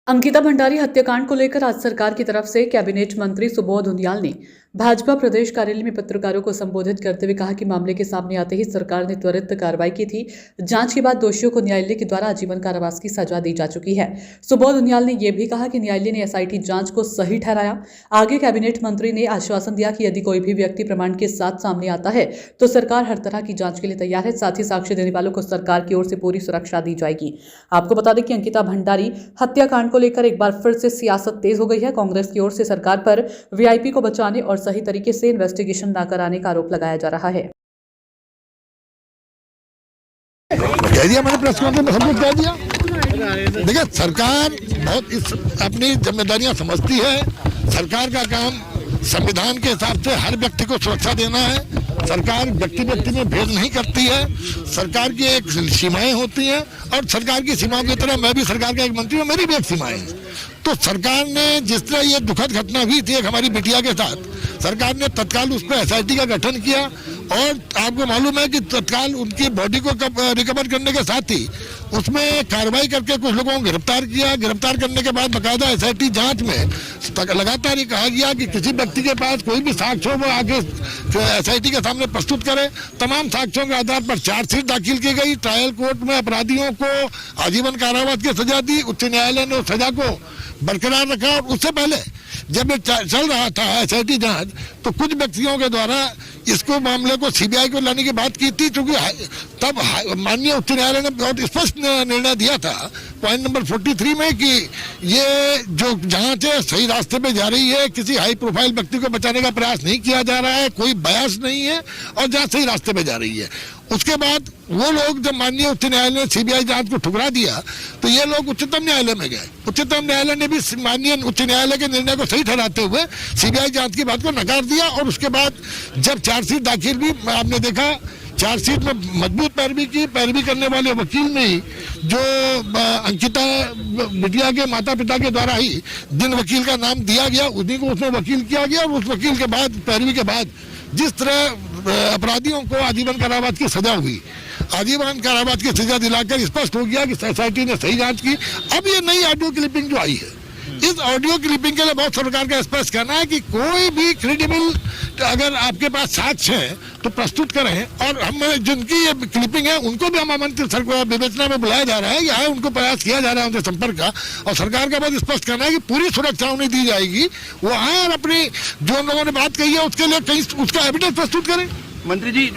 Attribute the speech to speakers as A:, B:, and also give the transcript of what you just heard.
A: अंकिता भंडारी हत्याकांड को लेकर आज सरकार की तरफ से कैबिनेट मंत्री सुबोध उनियाल ने भाजपा प्रदेश कार्यालय में पत्रकारों को संबोधित करते हुए कहा कि मामले के सामने आते ही सरकार ने त्वरित कार्रवाई की थी। जांच के बाद दोषियों को न्यायालय के द्वारा आजीवन कारावास की सजा दी जा चुकी है। सुबोध उनियाल ने यह भी कहा कि न्यायालय ने एसआईटी जांच को सही ठहराया। आगे कैबिनेट मंत्री ने आश्वासन दिया कि यदि कोई भी व्यक्ति प्रमाण के साथ सामने आता है तो सरकार हर तरह की जांच के लिए तैयार है। साथ ही साक्ष्य देने वालों को सरकार की ओर से पूरी सुरक्षा दी जाएगी। आपको बता दें कि अंकिता भंडारी हत्याकांड को लेकर एक बार फिर से सियासत तेज हो गई है। कांग्रेस की ओर से सरकार पर वीआईपी को बचाने और सही तरीके से इन्वेस्टिगेशन न कराने का आरोप लगाया जा रहा है।
B: कह दिया मैंने प्रेस कॉन्फ्रेंस में, सब कुछ कह दिया। देखिए, सरकार बहुत अपनी जिम्मेदारियां समझती है। सरकार का काम संविधान के हिसाब से हर व्यक्ति को सुरक्षा देना है। सरकार व्यक्ति व्यक्ति में भेद नहीं करती है। सरकार की एक सीमाएं होती हैं और सरकार की सीमाओं की तरह मैं भी सरकार का एक मंत्री हूँ, मेरी भी एक सीमाएं हैं। तो सरकार ने जिस तरह ये दुखद घटना हुई थी एक हमारी बिटिया के साथ, सरकार ने तत्काल उस पर एसआईटी का गठन किया और आपको मालूम है कि तत्काल उनकी बॉडी को रिकवर करने के साथ ही उसमें कार्रवाई करके कुछ लोगों को गिरफ्तार किया। गिरफ्तार करने के बाद बाकायदा एसआईटी जांच में लगातार ये कहा गया कि किसी व्यक्ति के पास कोई भी साक्ष्य हो वो आगे एसआईटी के सामने प्रस्तुत करे। तमाम साक्ष्यों के आधार पर चार्जशीट दाखिल की गई। ट्रायल कोर्ट में अपराधियों को आजीवन कारावास की सजा दी। उच्च न्यायालय ने उस सजा को बरकरार रखा। और उससे पहले जब ये चल रहा था एसआईटी जांच तो कुछ व्यक्तियों के द्वारा इसको मामले को सीबीआई को लाने की बात की थी, क्योंकि तब माननीय उच्च न्यायालय ने बहुत स्पष्ट निर्णय दिया था पॉइंट नंबर 43 में कि ये जो जांच है सही रास्ते पे जा रही है। किसी हाई प्रोफाइल व्यक्ति को बचाने का प्रयास नहीं किया जा रहा है, कोई बयास नहीं है और जांच सही रास्ते पे जा रही है। उसके बाद वो लोग जब माननीय उच्च न्यायालय ने सीबीआई जांच को ठुकरा दिया तो ये लोग उच्चतम न्यायालय में गए। उच्चतम न्यायालय ने भी माननीय उच्च न्यायालय के निर्णय को सही ठहराते हुए सीबीआई जांच की बात को नकार दिया। और उसके बाद जब चार्जशीट दाखिल भी आपने देखा, चार्जशीट में मजबूत पैरवी करने वाले वकील ने ही जो अंकिता बिटिया के माता पिता के द्वारा ही जिन वकील का नाम दिया गया उन्हीं को उसमें वकील किया गया। और उस वकील के बाद पैरवी के बाद जिस तरह अपराधियों को आजीवन कारावास की सजा हुई, आजीवन कारावास की सजा दिलाकर स्पष्ट हो गया कि एसआईटी ने सही जांच की। अब ये नई ऑडियो क्लिपिंग जो आई है, इस ऑडियो क्लिपिंग के लिए बहुत सरकार का स्पष्ट कहना है कि कोई भी क्रेडिबल अगर आपके पास साक्ष्य है तो प्रस्तुत करें। और हम जिनकी ये क्लिपिंग है उनको भी हम आमंत्रित विवेचना में बुलाया जा रहा है, यहाँ उनको प्रयास किया जा रहा है उनसे संपर्क का। और सरकार का बहुत स्पष्ट कहना है कि पूरी सुरक्षा उन्हें दी जाएगी। वो आए और अपनी जो लोगों ने बात कही है उसके लिए कहीं उसका एविडेंस प्रस्तुत करें।
C: मंत्री जी